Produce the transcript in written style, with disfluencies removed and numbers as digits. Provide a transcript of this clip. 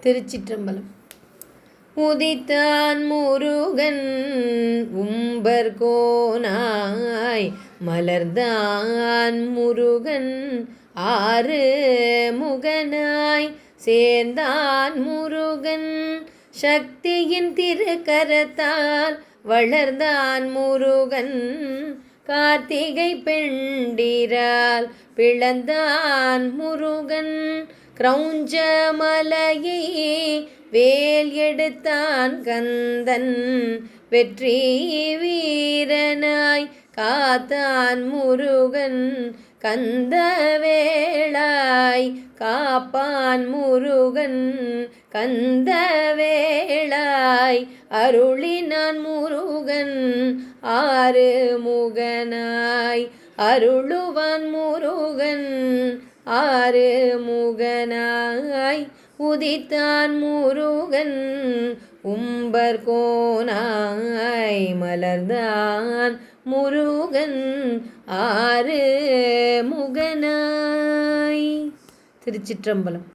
திருச்சிற்றம்பலம். உதித்தான் முருகன் உம்பர்கோனாய் மலர்ந்தான் முருகன் ஆறு முகனாய் சேர்ந்தான் முருகன் சக்தியின் திருக்கரத்தால் வளர்ந்தான் முருகன் கார்த்திகை பெண்டிரால் பிளந்தான் முருகன் கிரௌஞ்ச மலையை வேல் எடுத்தான் கந்தன் வெற்றி வீரனாய் காத்தான் முருகன் கந்த வேளாய் காப்பான் முருகன் கந்த வேளாய் அருளினான் முருகன் ஆறு முகனாய் அருளுவான் முருகன் ஆறு முகனாய் உதித்தான் முருகன் உம்பர்கோனாய் மலர்ந்தான் முருகன் ஆறு முகனாய். திருச்சிற்றம்பலம்.